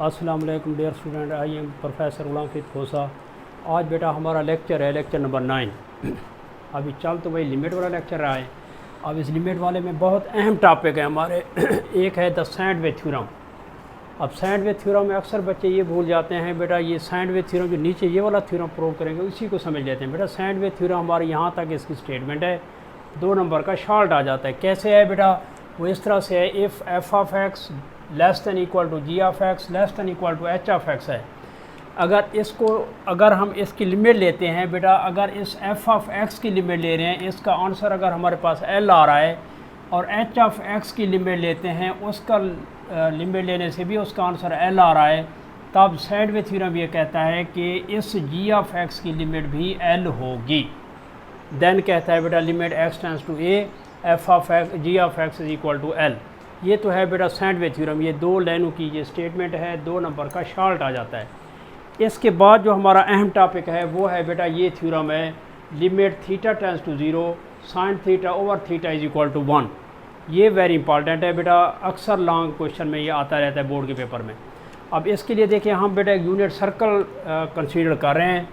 अस्सलाम वालेकुम dear student, I am professor Ghulam Farid Khosa. आज बेटा हमारा लेक्चर है लेक्चर नंबर 9। अभी चल तो वही लिमिट वाला लेक्चर रहा है। अब इस लिमिट वाले में बहुत अहम टॉपिक है हमारे। एक है द सैंडविच थ्योरम। अब सैंडविच थ्योरम में अक्सर बच्चे ये भूल जाते हैं बेटा, ये सैंडविच थ्योरम जो नीचे ये वाला थ्योरम प्रूव करेंगे उसी को समझ लेते हैं। बेटा सैंडविच थ्योरम हमारे यहाँ तक इसकी स्टेटमेंट है, 2 नंबर का शॉर्ट आ जाता है। कैसे है बेटा? वो इस तरह से है, if F of X less than equal to G of X less than equal to H of X है। अगर हम इसकी लिमिट लेते हैं बेटा, अगर इस एफ ऑफ एक्स की लिमिट ले रहे हैं, इसका आंसर अगर हमारे पास एल आ रहा है, और एच ऑफ एक्स की लिमिट लेते हैं, उसका लिमिट लेने से भी उसका आंसर एल आ रहा है, तब सैंडविच थ्योरम ये कहता है कि इस जी ऑफ एक्स की लिमिट भी एल होगी। देन कहता है बेटा limit X tends to A F of X G of X is equal to L. ये तो है बेटा सैंडविच थ्योरम। ये 2 लाइनों की ये स्टेटमेंट है, 2 नंबर का शॉर्ट आ जाता है। इसके बाद जो हमारा अहम टॉपिक है वो है बेटा ये थ्योरम है, limit theta tends to 0 sine theta over theta is equal to 1। ये वेरी इंपॉर्टेंट है बेटा, अक्सर लॉन्ग क्वेश्चन में ये आता रहता है बोर्ड के पेपर में। अब इसके लिए देखिए हम बेटा एक यूनिट सर्कल कंसीडर कर रहे हैं।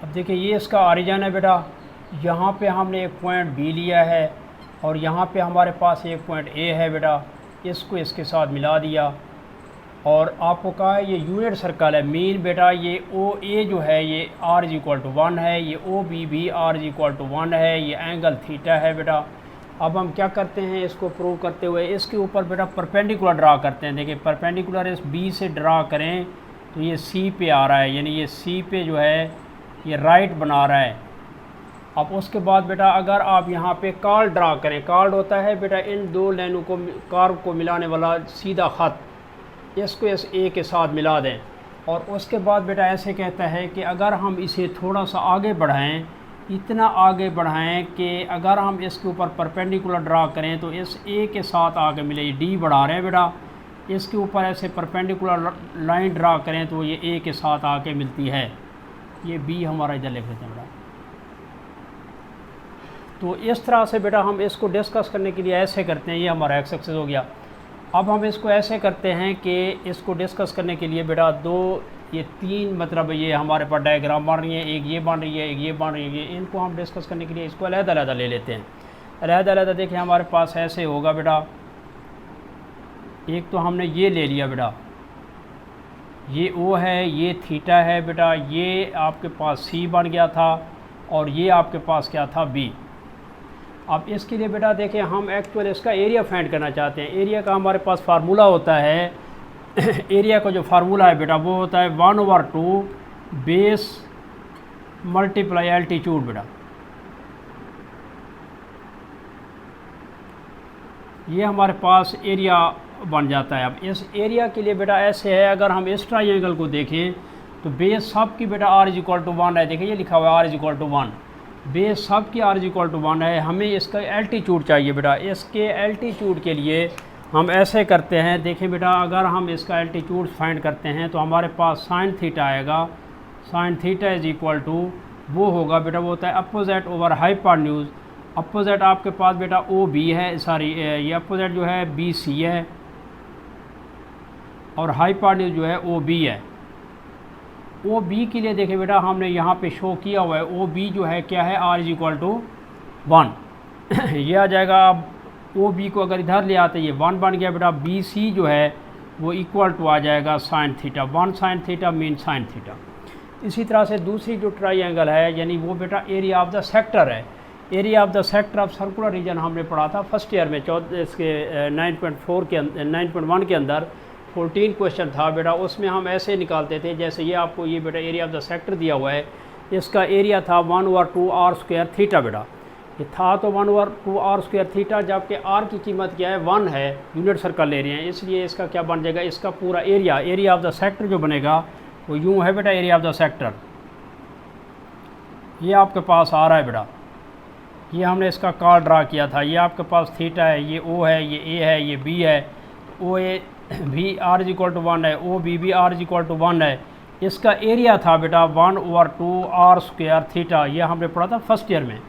अब देखिए ये इसका ऑरिजिन है बेटा, यहाँ पे हमने एक पॉइंट बी लिया है और यहाँ पे हमारे पास एक पॉइंट ए है बेटा, इसको इसके साथ मिला दिया और आपको कहा है ये यूनिट सर्कल है। मीन बेटा ये ओ ए जो है ये आर इज इक्वल टू 1 है, ये ओ बी भी आर इज इक्वल टू 1 है, ये एंगल थीटा है बेटा। अब हम क्या करते हैं, इसको प्रूव करते हुए इसके ऊपर बेटा परपेंडिकुलर ड्रा करते हैं। देखिए परपेंडिकुलर इस बी से ड्रा करें तो ये सी पे आ रहा है, यानी ये सी पे जो है ये राइट बना रहा है। अब उसके बाद बेटा अगर आप यहाँ पे कार्ड ड्रा करें, कार्ड होता है बेटा इन 2 लाइनों को कार्व को मिलाने वाला सीधा ख़त, इसको इस ए के साथ मिला दें। और उसके बाद बेटा ऐसे कहता है कि अगर हम इसे थोड़ा सा आगे बढ़ाएं, इतना आगे बढ़ाएं कि अगर हम इसके ऊपर परपेंडिकुलर ड्रा करें तो इस ए के साथ आगे मिले, ये डी बढ़ा रहे हैं बेटा, इसके ऊपर ऐसे परपेंडिकुलर लाइन ड्रा करें तो ये ए के साथ आके मिलती है। ये बी हमारा इधर लिख देते हैं बेटा। तो इस तरह से बेटा हम इसको डिस्कस करने के लिए ऐसे करते हैं, ये हमारा एक्स एक्सिस हो गया। अब हम इसको ऐसे करते हैं कि इसको डिस्कस करने के लिए बेटा ये 3 मतलब ये हमारे पास डायग्राम बन रही है, एक ये बन रही है, एक ये बन रही है। इनको हम डिस्कस करने के लिए इसको अलग-अलग ले लेते हैं। अलग-अलग देखिए हमारे पास ऐसे होगा बेटा, एक तो हमने ये ले लिया बेटा, ये ओ है, ये थीटा है बेटा, ये आपके पास सी बन गया था और ये आपके पास क्या था बी। अब इसके लिए बेटा देखिए हम एक्चुअल इसका एरिया फाइंड करना चाहते हैं। एरिया का हमारे पास फार्मूला होता है एरिया का जो फार्मूला है बेटा वो होता है 1/2 बेस मल्टीप्लाई एल्टीट्यूड बेटा। ये हमारे पास एरिया बन जाता है। अब इस एरिया के लिए बेटा ऐसे है, अगर हम इस ट्रायंगल को देखें तो बेस सब की बेटा आर इज इक्वल टू 1 है। देखिए ये लिखा हुआ है R is equal to 1, base सब की आर इज इक्वल टू 1 है। हमें इसका एल्टीट्यूड चाहिए बेटा। इसके एल्टीट्यूड के लिए हम ऐसे करते हैं, देखें बेटा अगर हम इसका एल्टीट्यूड फाइंड करते हैं तो हमारे पास साइन थीटा आएगा। Sine theta is equal to वो होगा बेटा, वो होता है अपोजिट ओवर हाइपोटेन्यूज। अपोजिट आपके पास बेटा ओ बी है, सॉरी ये अपोजिट जो है बी सी है और हाइपोटेन्यूज जो है ओ बी है। ओ बी के लिए देखें बेटा हमने यहाँ पे शो किया हुआ है, ओ बी जो है क्या है आर इज इक्वल टू 1 ये आ जाएगा। अब ओ बी को अगर इधर ले आते ये 1 बन गया बेटा। बी सी जो है वो इक्वल टू आ जाएगा sine theta, 1 sine theta mean sine theta. इसी तरह से दूसरी जो ट्रायंगल है यानी वो बेटा एरिया ऑफ द सेक्टर है। Area of the sector of circular region हमने पढ़ा था फर्स्ट ईयर में, इसके 9.4 के 9.1 के अंदर 14 क्वेश्चन था बेटा। उसमें हम ऐसे निकालते थे, जैसे ये आपको ये बेटा एरिया ऑफ द सेक्टर दिया हुआ है, इसका एरिया था 1/2 आर स्क्वायर थीटा बेटा। ये था तो 1/2 आर स्क्वायर थीटा, जबकि आर की कीमत क्या है 1 है, यूनिट सर्कल ले रहे हैं, इसलिए इसका क्या बन जाएगा, इसका पूरा एरिया ऑफ द सेक्टर जो बनेगा वो यूँ है बेटा एरिया ऑफ द सेक्टर। ये आपके पास आ रहा है बेटा, ये हमने इसका कार्ड ड्रा किया था। ये आपके पास थीटा है, ये ओ है, ये ए है, ये बी है। ओ ए भी आर इज इक्वल टू 1 है, ओ बी भी आर इज इक्वल टू 1 है। इसका एरिया था बेटा 1/2 आर स्क्वायर थीटा, ये हमने पढ़ा था फर्स्ट ईयर में,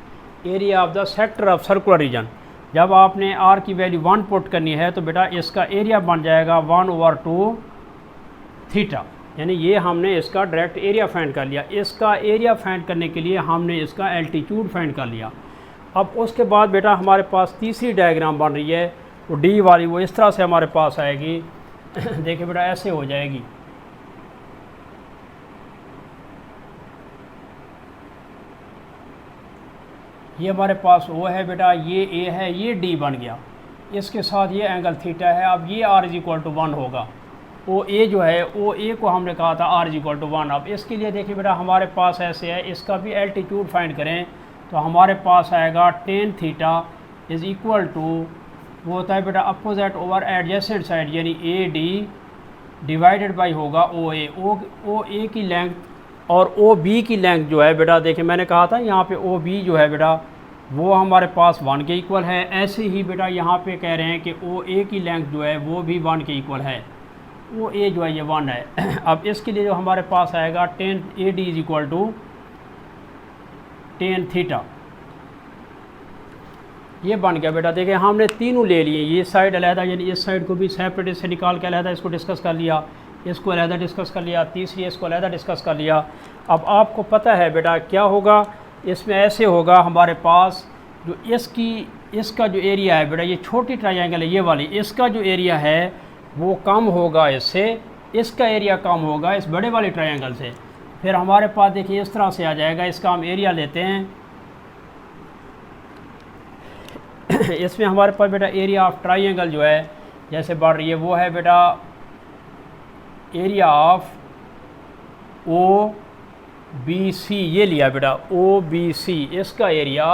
area of the sector of circular region. जब आपने आर की वैल्यू 1 पुट करनी है तो बेटा इसका एरिया बन जाएगा 1/2 थीटा, यानी ये हमने इसका डायरेक्ट एरिया फाइंड कर लिया। इसका एरिया फाइंड करने के लिए हमने इसका एल्टीट्यूड फाइंड कर लिया। अब उसके बाद बेटा हमारे पास तीसरी डायग्राम बन रही है, वो डी वाली, वो इस तरह से हमारे पास आएगी देखिए बेटा ऐसे हो जाएगी। ये हमारे पास ओ है बेटा, ये ए है, ये डी बन गया, इसके साथ ये एंगल थीटा है। अब ये r = 1 होगा। ओ ए जो है, ओ ए को हमने कहा था r = 1। अब इसके लिए देखिए बेटा हमारे पास ऐसे है, इसका भी एल्टीट्यूड फाइंड करें तो हमारे पास आएगा tan थीटा = वो होता है बेटा अपोजिट ओवर एडजेसेंट साइड, यानी ए डी डिवाइडेड बाई होगा ओ ए। ओ ए की लेंथ और ओ बी की लेंथ जो है बेटा, देखिए मैंने कहा था यहाँ पे ओ बी जो है बेटा वो हमारे पास 1 के इक्वल है। ऐसे ही बेटा यहाँ पे कह रहे हैं कि ओ ए की लेंथ जो है वो भी 1 के इक्वल है, ओ ए जो है ये 1 है। अब इसके लिए जो हमारे पास आएगा tan AD = tan थीटा, ये बन गया बेटा। देखिए हमने तीनों ले लिए, ये साइड अलहदा, यानी इस साइड को भी सेपरेट से निकाल के अलहदा इसको डिस्कस कर लिया, इसको अलहदा डिस्कस कर लिया, तीसरी इसको अलहदा डिस्कस कर लिया। अब आपको पता है बेटा क्या होगा, इसमें ऐसे होगा हमारे पास जो इसका जो एरिया है बेटा, ये छोटी ट्रायंगल है ये वाली, इसका जो एरिया है वो कम होगा इससे, इसका एरिया कम होगा इस बड़े वाले ट्रायंगल से। फिर हमारे पास देखिए इस तरह से आ जाएगा, इसका हम एरिया लेते हैं। इसमें हमारे पास बेटा एरिया ऑफ ट्रायंगल जो है जैसे बढ़ रही है वो है बेटा area of O B C, ये लिया बेटा ओ बी सी, इसका एरिया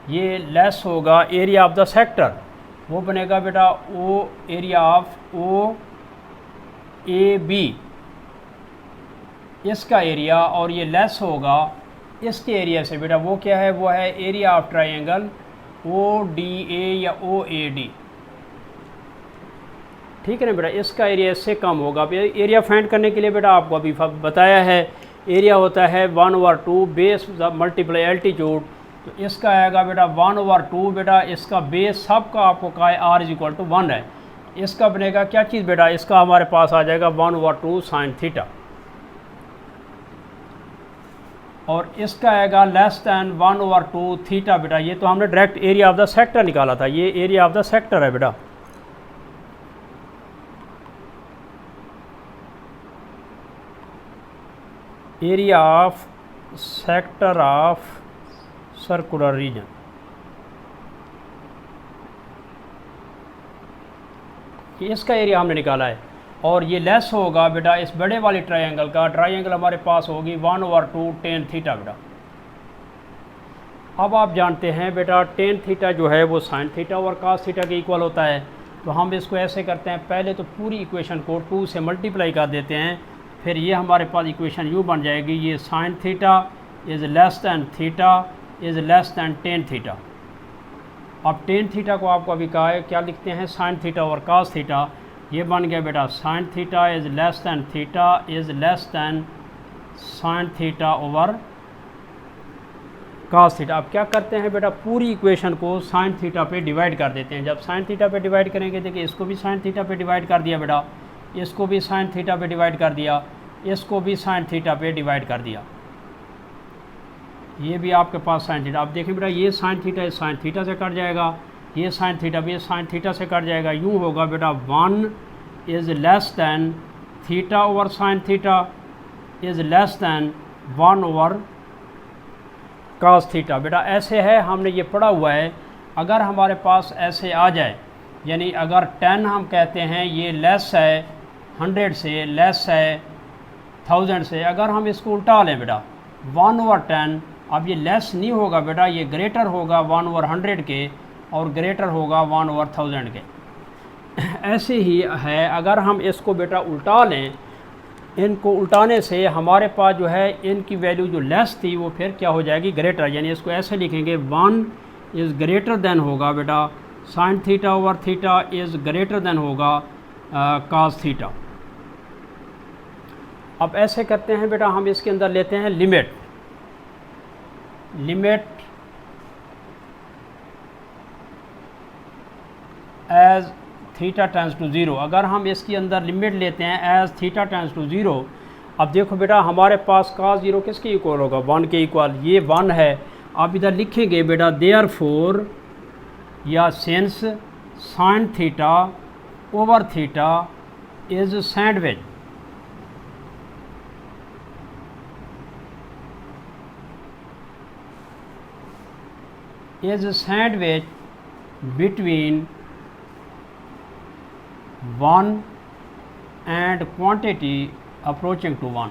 ये लेस होगा एरिया ऑफ द सेक्टर, वो बनेगा बेटा O area of O A B, इसका एरिया, और ये लेस होगा इसके एरिया से बेटा, वो क्या है, वो है area of triangle O D A या ओ ए डी, ठीक है ना बेटा। इसका एरिया इससे कम होगा। एरिया फाइंड करने के लिए बेटा आपको अभी बताया है, एरिया होता है 1/2 बेस मल्टीप्लाई एल्टीट्यूड, तो इसका आएगा बेटा 1/2 बेटा, इसका बेस सबका आपको कहा है r = 1 है। इसका बनेगा क्या चीज़ बेटा, इसका हमारे पास आ जाएगा 1/2 sin थीटा, और इसका आएगा लेस दैन 1/2 थीटा बेटा। ये तो हमने direct area of the sector निकाला था, ये एरिया ऑफ द सेक्टर है बेटा। Area of sector of circular region, इसका एरिया हमने निकाला है, और ये लेस होगा बेटा इस बड़े वाले ट्रायंगल का। ट्रायंगल हमारे पास होगी 1/2 tan थीटा बेटा। अब आप जानते हैं बेटा tan थीटा जो है वो sin थीटा और cos थीटा के इक्वल होता है, तो हम इसको ऐसे करते हैं, पहले तो पूरी इक्वेशन को 2 से मल्टीप्लाई कर देते हैं, फिर ये हमारे पास इक्वेशन यूँ बन जाएगी, ये sin theta is less than theta is less than tan theta. अब tan थीटा को आपको अभी कहा है क्या लिखते हैं, sin थीटा और cos थीटा, ये बन गया बेटा sin theta is less than theta is less than sin theta over cos theta. अब क्या करते हैं बेटा, पूरी इक्वेशन को sin थीटा पे डिवाइड कर देते हैं। जब sin थीटा पे डिवाइड करेंगे, देखिए इसको भी sin थीटा पे डिवाइड कर दिया बेटा, इसको भी sin थीटा पे डिवाइड कर दिया, इसको भी sin थीटा पे डिवाइड कर दिया, ये भी आपके पास sin थीटा। अब देखिए बेटा ये sin थीटा इस sin थीटा से कट जाएगा, ये sin थीटा भी sin थीटा से कट जाएगा, यूँ होगा बेटा 1 is less than theta over sin theta is less than 1 over cos theta. बेटा ऐसे है, हमने ये पढ़ा हुआ है। अगर हमारे पास ऐसे आ जाए, यानी अगर 10 हम कहते हैं ये लेस है 100 से, लेस है 1000 से, अगर हम इसको उल्टा लें बेटा 1/10, अब ये लेस नहीं होगा बेटा, ये ग्रेटर होगा 1/100 के और ग्रेटर होगा 1/1000 के। ऐसे ही है, अगर हम इसको बेटा उल्टा लें, इनको उल्टाने से हमारे पास जो है इनकी वैल्यू जो लेस थी वो फिर क्या हो जाएगी, ग्रेटर, यानी इसको ऐसे लिखेंगे 1 इज़ ग्रेटर देन होगा बेटा sin theta over theta is greater than होगा cos थीटा। अब ऐसे करते हैं बेटा, हम इसके अंदर लेते हैं limit as theta tends to zero. अगर हम इसके अंदर लिमिट लेते हैं as theta tends to zero, अब देखो बेटा हमारे पास cos ज़ीरो किसके इक्वल होगा, 1 के इक्वल, ये 1 है। आप इधर लिखेंगे बेटा देयरफॉर या since sign theta over theta is sandwich. Is sandwich between 1 and quantity approaching to 1।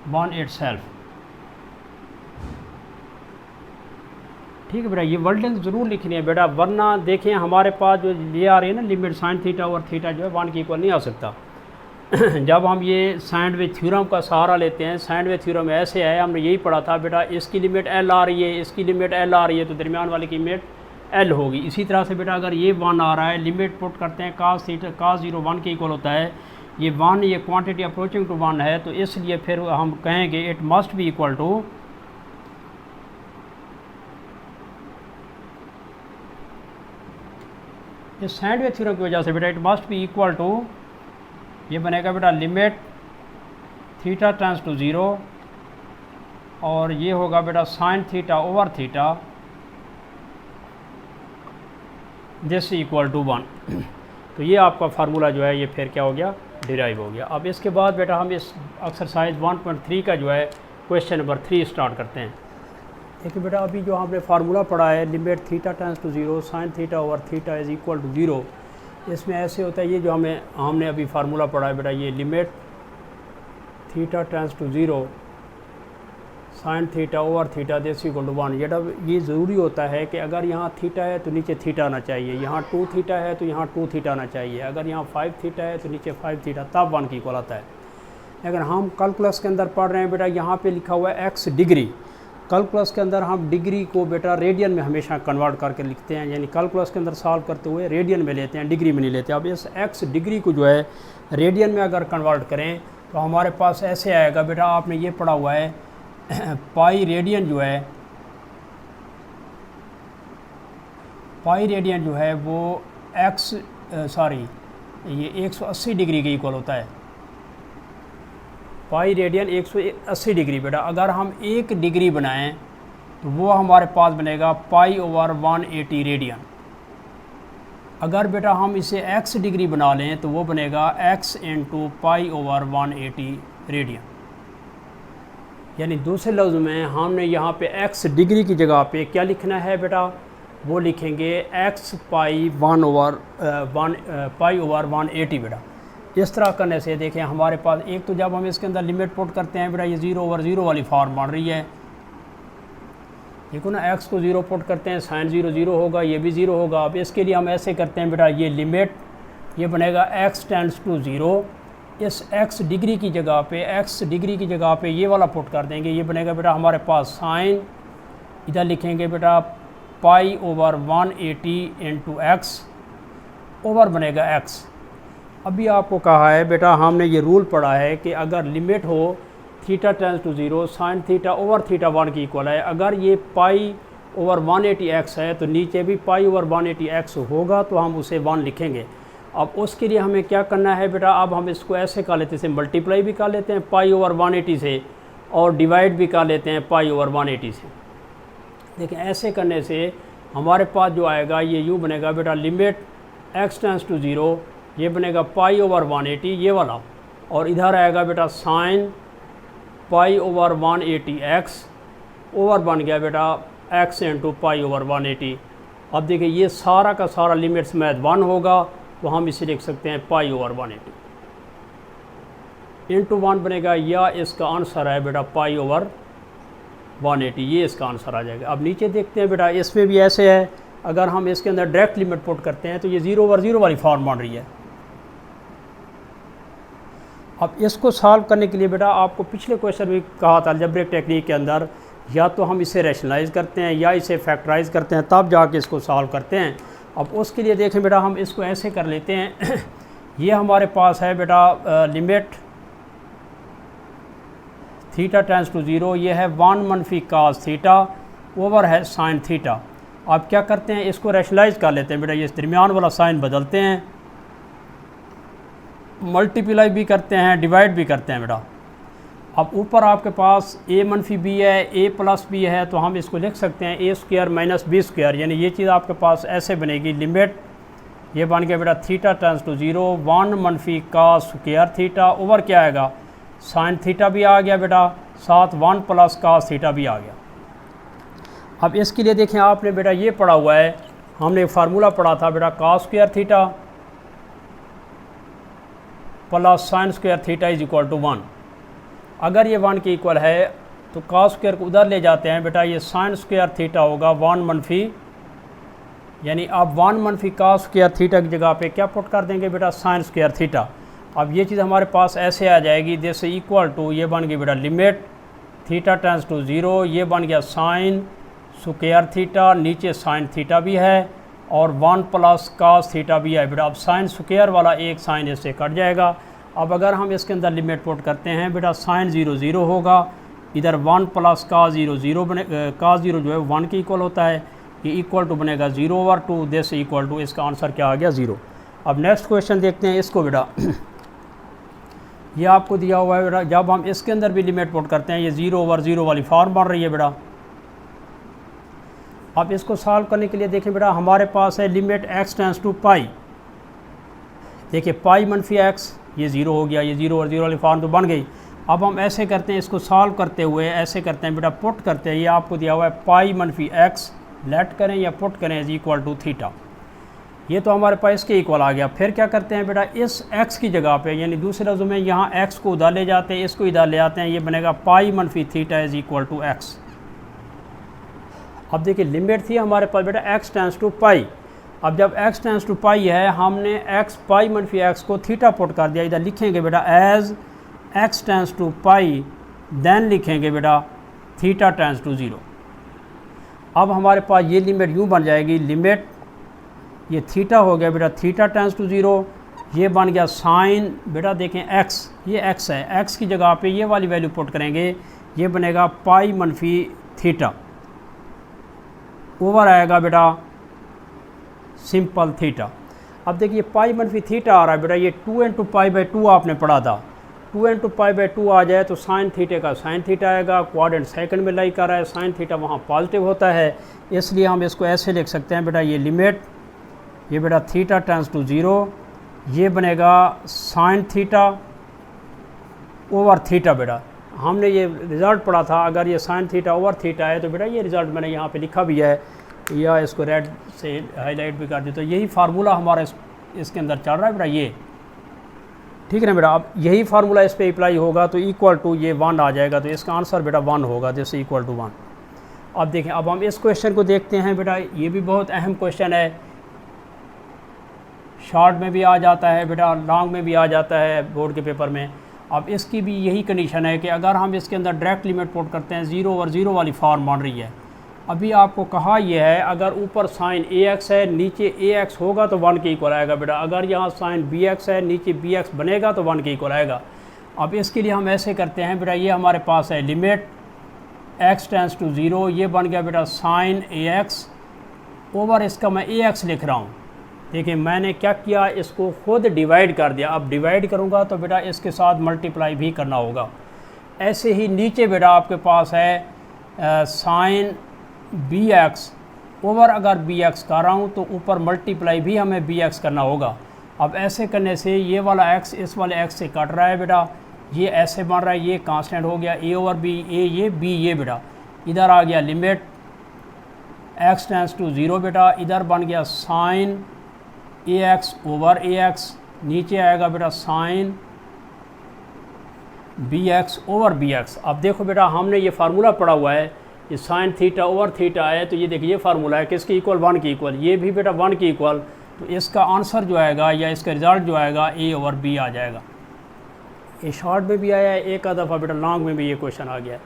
One itself। ठीक है बेटा, ये वर्डिंग ज़रूर लिखनी है बेटा, वरना देखें हमारे पास जो ये आ रही है ना लिमिट साइन थीटा और थीटा जो है 1 के इक्वल नहीं आ सकता। जब हम ये सैंडविच थ्योरम का सहारा लेते हैं, सैंडविच थ्योरम ऐसे है, हमने यही पढ़ा था बेटा, इसकी लिमिट एल आ रही है, इसकी लिमिट एल आ रही है, तो दरमियान वाले की लिमिट एल होगी। इसी तरह से बेटा अगर ये 1 आ रहा है, लिमिट पुट करते हैं cos थीटा cos ज़ीरो 1 के इक्वल होता है, ये 1 ये क्वांटिटी अप्रोचिंग टू 1 है, तो इसलिए फिर हम कहेंगे it must be equal to इस सैंडविच थ्योरम की वजह से बेटा it must be equal to, ये बनेगा बेटा limit theta tends to zero, और ये होगा बेटा sine theta over theta this equal to 1। तो ये आपका फार्मूला जो है ये फिर क्या हो गया, डिराइव हो गया। अब इसके बाद बेटा हम इस एक्सरसाइज 1.3 का जो है क्वेश्चन नंबर 3 स्टार्ट करते हैं। देखिए बेटा अभी जो हमने फार्मूला पढ़ा है limit theta tends to zero sine theta over theta is equal to 0, इसमें ऐसे होता है, ये जो हमने अभी फार्मूला पढ़ा है बेटा, ये limit theta tends to zero sine theta over theta this equal to 1। ये ज़रूरी होता है कि अगर यहाँ थीटा है तो नीचे थीटा आना चाहिए, यहाँ 2 थीटा है तो यहाँ 2 थीटा आना चाहिए, अगर यहाँ 5 थीटा है तो नीचे 5 थीटा, तब 1 की इक्वल आता है। अगर हम कैलकुलस के अंदर पढ़ रहे हैं बेटा, यहाँ पे लिखा हुआ है x डिग्री, कैलकुलस के अंदर हम डिग्री को बेटा रेडियन में हमेशा कन्वर्ट करके लिखते हैं, यानी कैलकुलस के अंदर सॉल्व करते हुए रेडियन में लेते हैं, डिग्री में नहीं लेते। अब इस x डिग्री को जो है रेडियन में अगर कन्वर्ट करें तो हमारे पास ऐसे आएगा बेटा, आपने ये पढ़ा हुआ है पाई रेडियन जो है वो ये 180 डिग्री के इक्वल होता है। पाई रेडियन 180 डिग्री बेटा, अगर हम 1 डिग्री बनाएं तो वो हमारे पास बनेगा पाई ओवर 180 रेडियन। अगर बेटा हम इसे x डिग्री बना लें तो वो बनेगा x into pi over 180 radian. यानी दूसरे लफ्ज़ में हमने यहाँ पे x डिग्री की जगह पे क्या लिखना है बेटा, वो लिखेंगे x पाई 1 ओवर 180 बेटा। इस तरह करने से देखें हमारे पास एक तो जब हम इसके अंदर लिमिट पुट करते हैं बेटा, ये 0 ओवर 0 वाली फॉर्म बन रही है, देखो ना, x को 0 पुट करते हैं साइन 0 0 होगा, ये भी 0 होगा। अब इसके लिए हम ऐसे करते हैं बेटा, ये लिमिट ये बनेगा x टेंड्स टू 0, इस x डिग्री की जगह पे ये वाला पुट कर देंगे, ये बनेगा बेटा हमारे पास साइन, इधर लिखेंगे बेटा pi over 180 into x over बनेगा x। अभी आपको कहा है बेटा, हमने ये रूल पढ़ा है कि अगर लिमिट हो theta tends to 0 sine theta over theta 1 की इक्वल है, अगर ये पाई ओवर 180x है तो नीचे भी पाई ओवर 180x होगा, तो हम उसे 1 लिखेंगे। अब उसके लिए हमें क्या करना है बेटा, अब हम इसको ऐसे कर लेते हैं, इसे मल्टीप्लाई भी कर लेते हैं पाई ओवर 180 से, और डिवाइड भी कर लेते हैं पाई ओवर 180 से। देखिए ऐसे करने से हमारे पास जो आएगा ये यूँ बनेगा बेटा, लिमिट x टेंस टू 0 ये बनेगा पाई ओवर 180 ये वाला, और इधर आएगा बेटा sine pi over 180x over बन गया बेटा x इंटू पाई ओवर 180। अब देखिए ये सारा का सारा लिमिट समेत 1 होगा, तो हम इसे लिख सकते हैं पाई ओवर 180 इंटू 1 बनेगा, या इसका आंसर है बेटा पाई ओवर 180, ये इसका आंसर आ जाएगा। अब नीचे देखते हैं बेटा, इसमें भी ऐसे है, अगर हम इसके अंदर डायरेक्ट लिमिट पुट करते हैं तो ये 0 ओवर 0 वाली फॉर्म बन रही है। अब इसको सॉल्व करने के लिए बेटा आपको पिछले क्वेश्चन में कहा था अलजेब्रिक टेक्निक के अंदर या तो हम इसे रैशनलाइज़ करते हैं या इसे फैक्टराइज़ करते हैं, तब जाके इसको सॉल्व करते हैं। अब उसके लिए देखें बेटा, हम इसको ऐसे कर लेते हैं ये हमारे पास है बेटा लिमिट थीटा टेंड्स टू 0, ये है 1 मनफी कास थीटा ओवर है साइन थीटा। अब क्या करते हैं, इसको रैशनलाइज़ कर लेते हैं बेटा, ये दरमियान वाला साइन बदलते हैं, मल्टीप्लाई भी करते हैं, डिवाइड भी करते हैं बेटा। अब ऊपर आपके पास a मनफी b है, a प्लस b है, तो हम इसको लिख सकते हैं a square minus b square, यानी ये चीज़ आपके पास ऐसे बनेगी। लिमिट ये बन गया बेटा थीटा टेंड्स टू 0 1 मनफी कास स्क्वायर थीटा ओवर क्या आएगा, साइन थीटा भी आ गया बेटा, साथ 1 प्लस कास थीटा भी आ गया। अब इसके लिए देखें, आपने बेटा ये पढ़ा हुआ है, हमने एक फार्मूला पढ़ा था बेटा, cos square theta plus sine square theta is equal to 1। अगर ये 1 के इक्वल है तो कास स्क्वायर को उधर ले जाते हैं बेटा, ये साइन स्क्वायर थीटा होगा 1 मनफी, यानी आप 1 मनफी कास स्क्वायर थीटा की जगह पे क्या पुट कर देंगे बेटा, साइन स्क्वायर थीटा। अब ये चीज़ हमारे पास ऐसे आ जाएगी, जैसे इक्वल टू ये बन गई बेटा लिमिट थीटा टेंड्स टू 0, ये बन गया साइन स्क्वायर थीटा, नीचे साइन थीटा भी है और 1 प्लस कास थीटा भी है बेटा। अब साइन स्क्वायर वाला एक साइन इससे कट जाएगा। अब अगर हम इसके अंदर लिमिट पुट करते हैं बेटा, साइन 0 0 होगा, इधर 1 प्लस कास 0 0 बने, कास 0 जो है 1 के इक्वल होता है, ये इक्वल टू बनेगा 0/2, दिस इक्वल टू, इसका आंसर क्या आ गया 0। अब नेक्स्ट क्वेश्चन देखते हैं इसको बेटा, ये आपको दिया हुआ है बेटा, जब हम इसके अंदर भी लिमिट पुट करते हैं, ये 0/0 वाली फॉर्म बन रही है बेटा। अब इसको सॉल्व करने के लिए देखें बेटा, हमारे पास है लिमिट x टेंड्स टू पाई, देखिए पाई मनफी x, ये 0 हो गया, ये 0/0 वाली फॉर्म तो बन गई। अब हम ऐसे करते हैं, इसको सॉल्व करते हुए ऐसे करते हैं बेटा, पुट करते हैं, ये आपको दिया हुआ है पाई मनफी x, लेट करें या पुट करें इज इक्वल टू थीटा, ये तो हमारे पास इसके इक्वल आ गया। फिर क्या करते हैं बेटा, इस x की जगह पे, यानी दूसरे लफ्ज़ों में यहाँ x को उधर ले जाते हैं, इसको इधर ले आते हैं, ये बनेगा पाई मनफी theta is equal to x। अब देखिए लिमिट थी हमारे पास बेटा x टेंड्स टू पाई, अब जब x टेंड्स टू पाई है, हमने x पाई मनफी x को थीटा पुट कर दिया, इधर लिखेंगे बेटा as x tends to pi, then लिखेंगे बेटा थीटा टेंड्स टू 0। अब हमारे पास ये लिमिट यूँ बन जाएगी, लिमिट ये थीटा हो गया बेटा थीटा टेंड्स टू 0, ये बन गया साइन बेटा देखें x, ये x है, x की जगह पे ये वाली वैल्यू पुट करेंगे, ये बनेगा पाई मनफी थीटा ओवर आएगा बेटा सिंपल थीटा। अब देखिए पाई मनफी थीटा आ रहा है बेटा, ये 2 इंटू पाई बाई 2 आपने पढ़ा था, 2 इंटू पाई बाई 2 आ जाए तो साइन थीटे का साइन थीटा आएगा, क्वाड्रेंट सेकंड में लाई कर रहा है, साइन थीटा वहाँ पॉजिटिव होता है, इसलिए हम इसको ऐसे लिख सकते हैं बेटा, ये लिमिट ये बेटा थीटा टेंड्स टू 0, ये बनेगा साइन थीटा ओवर थीटा। बेटा हमने ये रिज़ल्ट पढ़ा था, अगर ये साइन थीटा ओवर थीटा है तो बेटा ये रिज़ल्ट मैंने यहाँ पे लिखा भी है, या इसको रेड से हाईलाइट भी कर दी, तो यही फार्मूला हमारा इसके अंदर चल रहा है बेटा, ये ठीक है ना बेटा। अब यही फार्मूला इस पर अप्लाई होगा तो इक्वल टू ये 1 आ जाएगा, तो इसका आंसर बेटा 1 होगा, जैसे इक्वल टू 1। अब देखें, अब हम इस क्वेश्चन को देखते हैं बेटा, ये भी बहुत अहम क्वेश्चन है, शॉर्ट में भी आ जाता है बेटा, लॉन्ग में भी आ जाता है बोर्ड के पेपर में। अब इसकी भी यही कंडीशन है कि अगर हम इसके अंदर डायरेक्ट लिमिट पुट करते हैं, 0/0 वाली फॉर्म बन रही है। अभी आपको कहा यह है, अगर ऊपर साइन ax है, नीचे ax होगा तो 1 के इक्वल आएगा बेटा, अगर यहाँ साइन bx है, नीचे bx बनेगा तो 1 के इक्वल आएगा। अब इसके लिए हम ऐसे करते हैं बेटा, ये हमारे पास है लिमिट x टेंड्स टू 0, ये बन गया बेटा साइन ax ओवर, इसका मैं ax लिख रहा हूँ। देखिए मैंने क्या किया, इसको खुद डिवाइड कर दिया, अब डिवाइड करूँगा तो बेटा इसके साथ मल्टीप्लाई भी करना होगा। ऐसे ही नीचे बेटा आपके पास है साइन bx ओवर, अगर bx कर रहा हूँ तो ऊपर मल्टीप्लाई भी हमें bx करना होगा। अब ऐसे करने से ये वाला x इस वाले x से कट रहा है बेटा, ये ऐसे बन रहा है, ये कांस्टेंट हो गया, a ओवर b, a ये b ये बेटा, इधर आ गया लिमिट x टेंड्स टू 0 बेटा, इधर बन गया साइन ax ओवर ax, नीचे आएगा बेटा साइन bx ओवर bx। अब देखो बेटा हमने ये फार्मूला पढ़ा हुआ है, ये साइन थीटा ओवर थीटा है, तो ये देखिए ये फार्मूला है किसके इक्वल, 1 के इक्वल, ये भी बेटा 1 के इक्वल, तो इसका आंसर जो आएगा या इसका रिज़ल्ट जो आएगा a ओवर b आ जाएगा। ये शॉर्ट में भी आया है एक आध दफ़ा बेटा, लॉन्ग में भी ये क्वेश्चन आ गया है।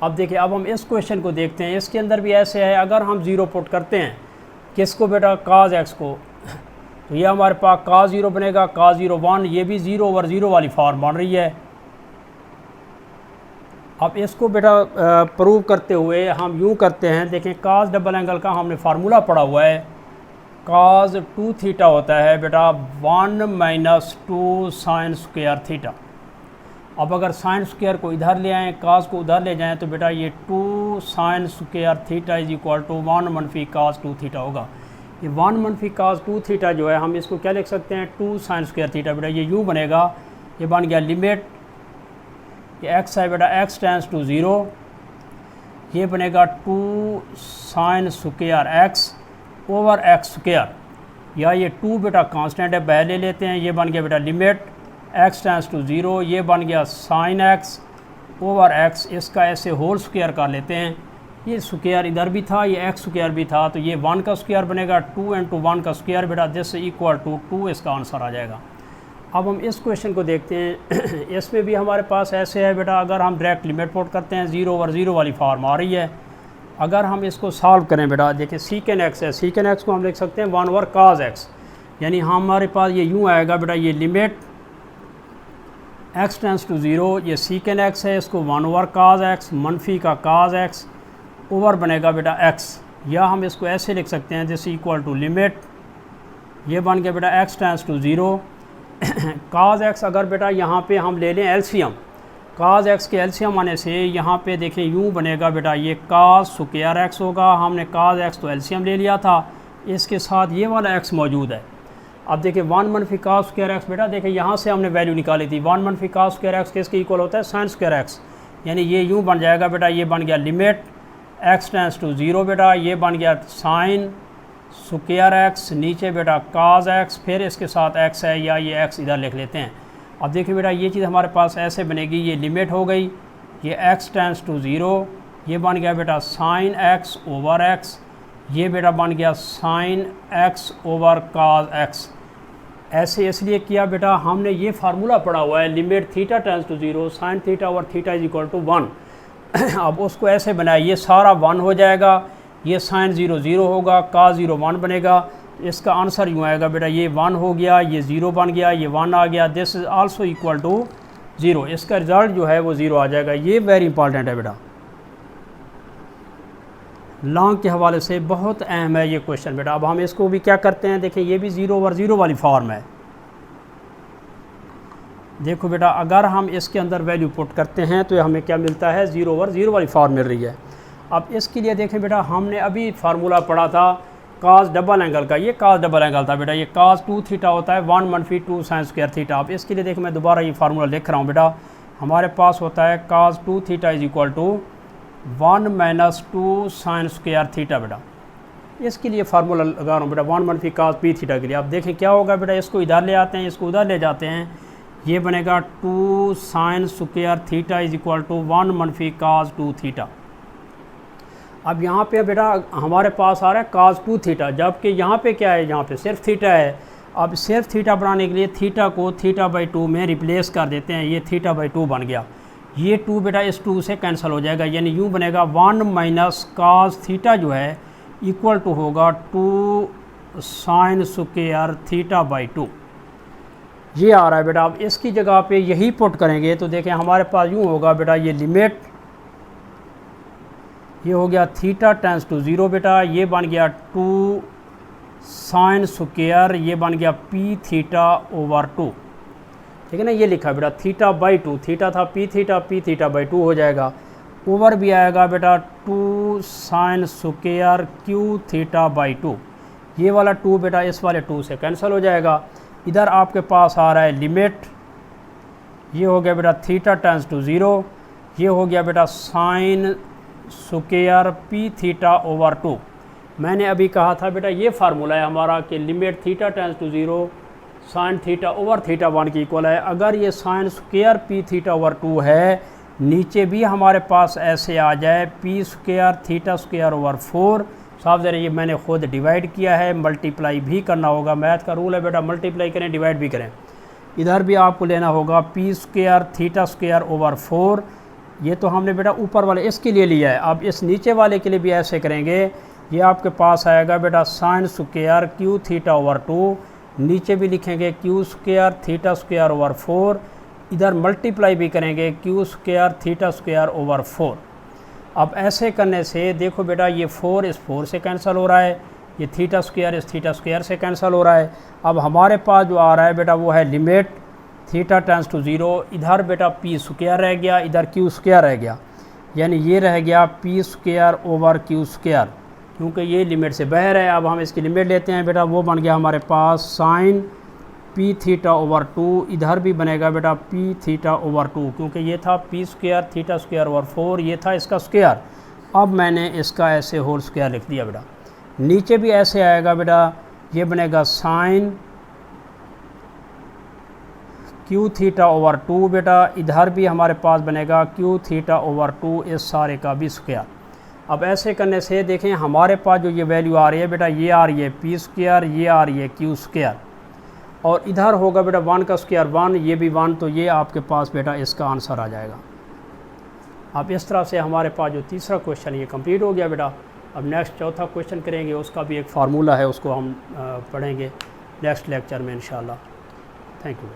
अब देखिए, अब हम इस क्वेश्चन को देखते हैं। इसके अंदर भी ऐसे है, अगर हम ज़ीरो पुट करते हैं किसको बेटा, काज एक्स को, तो ये हमारे पास काज ज़ीरो बनेगा, काज ज़ीरो 1, ये भी ज़ीरो ओवर ज़ीरो वाली फॉर्म बन रही है। अब इसको बेटा प्रूव करते हुए हम यूँ करते हैं, देखें काज डबल एंगल का हमने फार्मूला पढ़ा हुआ है, काज 2 थीटा होता है बेटा 1 - 2 साइन स्क्वायर थीटा। अब अगर साइन स्क्वायर को इधर ले आएँ, काज को उधर ले जाएं, तो बेटा ये 2 sine square theta is equal to 1 - cos 2 theta होगा। ये 1 - काज 2 थीटा जो है, हम इसको क्या लिख सकते हैं, 2 साइन स्क्वायर थीटा। बेटा ये यूँ बनेगा, ये बन गया लिमिट, ये एक्स है बेटा, एक्स टेंस टू 0, ये बनेगा 2 sine square x over x square, या ये 2 बेटा कांस्टेंट है, बह ले लेते हैं, ये बन गया बेटा लिमिट एक्स टेंस टू 0, ये बन गया साइन एक्स ओवर एक्स, इसका ऐसे होल स्क्वायर कर लेते हैं, ये स्क्वायर इधर भी था, ये एक्स स्क्वायर भी था, तो ये 1 का स्क्वायर बनेगा, 2 × 1 का स्क्वायर बेटा, दिस इक्वल टू 2, इसका आंसर आ जाएगा। अब हम इस क्वेश्चन को देखते हैं। इसमें भी हमारे पास ऐसे है बेटा, अगर हम डायरेक्ट लिमिट पुट करते हैं, 0 ओवर 0 वाली फॉर्म आ रही है। अगर हम इसको सॉल्व करें बेटा, देखिए सीकेन एक्स है, सीकेन एक्स को हम लिख सकते हैं 1 ओवर काज एक्स, यानी हमारे पास ये यूँ आएगा बेटा, ये लिमिट एक्स टेंस टू 0, ये सीकेन एक्स है, इसको 1 ओवर काज एक्स मनफी का काज एक्स ओवर बनेगा बेटा एक्स, या हम इसको ऐसे लिख सकते हैं, दिस इक्वल टू लिमिट, ये बन गया बेटा X tends to 0 cos X. अगर बेटा यहाँ पे हम ले लें एलसीएम, काज एक्स के एलसीएम आने से यहाँ पे देखें यूँ बनेगा बेटा, ये काज स्क्वायर एक्स होगा, हमने काज एक्स तो एलसीएम ले लिया था, इसके साथ ये वाला एक्स मौजूद है। अब देखिए 1 - काज स्क्वायर एक्स बेटा, देखिए यहाँ से हमने वैल्यू निकाली थी, 1 - काज स्क्वायर एक्स किसके इक्वल होता है, साइन स्क्वायर एक्स, यानी ये यूँ बन जाएगा बेटा, ये बन गया लिमिट एक्स टेंस टू 0 बेटा, ये बन गया साइन स्क्वायर एक्स, नीचे बेटा काज एक्स, फिर इसके साथ एक्स है, या ये एक्स इधर लिख लेते हैं। अब देखिए बेटा, ये चीज़ हमारे पास ऐसे बनेगी, ये लिमिट हो गई, ये एक्स टेंस टू 0, ये बन गया बेटा साइन एक्स ओवर एक्स, ये बेटा बन गया साइन एक्स ओवर काज एक्स। ऐसे इसलिए किया बेटा, हमने ये फार्मूला पढ़ा हुआ है, limit theta tends to 0 sine theta over theta is equal to 1। अब उसको ऐसे बनाया, ये सारा 1 हो जाएगा, ये साइन 0 0 होगा, काज 0 1 बनेगा, इसका आंसर यूँ आएगा बेटा, ये 1 हो गया, ये 0 बन गया, ये 1 आ गया, this is also equal to 0, इसका रिज़ल्ट जो है वो 0 आ जाएगा। ये वेरी इंपॉर्टेंट है बेटा, लॉन्ग के हवाले से बहुत अहम है ये क्वेश्चन बेटा। अब हम इसको भी क्या करते हैं, देखिए ये भी 0 ओवर 0 वाली फॉर्म है। देखो बेटा, अगर हम इसके अंदर वैल्यू पुट करते हैं तो हमें क्या मिलता है, 0 ओवर 0 वाली फॉर्म मिल रही है। अब इसके लिए देखें बेटा, हमने अभी फार्मूला पढ़ा था काज डबल एंगल का, ये काज डबल एंगल था बेटा, ये काज 2 थीटा होता है 1 - 2 साइन स्क्वायर थीटा। अब इसके लिए देखिए मैं दोबारा ये फार्मूला लिख रहा हूँ बेटा, हमारे पास होता है cos 2 theta is equal to 1 - 2 sine square theta बेटा। इसके लिए फार्मूला लगा रहा हूँ बेटा 1 - काज पी थीटा के लिए। अब देखें क्या होगा बेटा, इसको इधर ले आते हैं, इसको उधर ले जाते हैं, ये बनेगा 2 sine square theta is equal to 1 - cos 2 theta. अब यहाँ पे बेटा हमारे पास आ रहा है काज 2 थीटा, जबकि यहाँ पे क्या है, यहाँ पे सिर्फ थीटा है। अब सिर्फ थीटा बनाने के लिए थीटा को θ/2 में रिप्लेस कर देते हैं, ये θ/2 बन गया, ये 2 बेटा इस 2 से कैंसिल हो जाएगा, यानी यूँ बनेगा 1 - काज थीटा जो है इक्वल टू होगा 2 साइन स्क्वायर θ/2। ये आ रहा है बेटा। अब इसकी जगह पे यही पुट करेंगे तो देखें हमारे पास यूँ होगा बेटा, ये लिमिट, ये हो गया थीटा टेंस टू 0 बेटा, ये बन गया 2 साइन स्क्वायर, ये बन गया पी थीटा ओवर 2, ठीक है ना, ये लिखा बेटा θ/2, थीटा था पी θ/2 हो जाएगा, ओवर भी आएगा बेटा 2 साइन स्क्वायर क्यू θ/2, ये वाला 2 बेटा इस वाले 2 से कैंसिल हो जाएगा। इधर आपके पास आ रहा है लिमिट, ये हो गया बेटा थीटा टेंस टू 0, ये हो गया बेटा sign square P theta over 2। मैंने अभी कहा था बेटा ये फार्मूला है हमारा कि limit theta tends to 0 sine theta over theta 1 की इक्वल है। अगर ये sine square P theta over 2 है, नीचे भी हमारे पास ऐसे आ जाए P square theta square over 4, साफ ज़रा ये मैंने खुद डिवाइड किया है, मल्टीप्लाई भी करना होगा, मैथ का रूल है बेटा, मल्टीप्लाई करें डिवाइड भी करें। इधर भी आपको लेना होगा P square theta square over 4, ये तो हमने बेटा ऊपर वाले इसके लिए लिया है। अब इस नीचे वाले के लिए भी ऐसे करेंगे। ये आपके पास आएगा बेटा sine square Q theta over 2, नीचे भी लिखेंगे Q square theta square over 4, इधर मल्टीप्लाई भी करेंगे Q square theta square over 4। अब ऐसे करने से देखो बेटा ये 4 इस 4 से कैंसिल हो रहा है, ये थीटा स्क्वायर इस थीटा स्क्वायर से कैंसिल हो रहा है। अब हमारे पास जो आ रहा है बेटा वो है लिमिट थीटा टेंड्स टू 0, इधर बेटा पी स्क्वायर रह गया, इधर क्यू स्क्वायर रह गया, यानी ये रह गया P square over Q square, क्योंकि ये लिमिट से बाहर है। अब हम इसकी लिमिट लेते हैं बेटा, वो बन गया हमारे पास साइन पी थीटा ओवर 2, इधर भी बनेगा बेटा पी थीटा ओवर 2, क्योंकि ये था P square theta square over 4, ये था इसका स्क्वायर। अब मैंने इसका ऐसे होल स्क्वायर लिख दिया बेटा। नीचे भी ऐसे आएगा बेटा, ये बनेगा साइन क्यू थीटा ओवर 2 बेटा, इधर भी हमारे पास बनेगा क्यू थीटा ओवर 2 इस सारे का भी स्क्वायर। अब ऐसे करने से देखें हमारे पास जो ये वैल्यू आ रही है बेटा, ये आ रही है पी स्क्वायर, ये आ रही है क्यू स्क्वायर, और इधर होगा बेटा 1 का स्क्वायर 1, ये भी 1, तो ये आपके पास बेटा इसका आंसर आ जाएगा। अब इस तरह से हमारे पास जो तीसरा क्वेश्चन ये कंप्लीट हो गया बेटा। अब नेक्स्ट चौथा क्वेश्चन करेंगे, उसका भी एक फार्मूला है, उसको हम पढ़ेंगे नेक्स्ट लेक्चर में इंशाल्लाह। Thank you.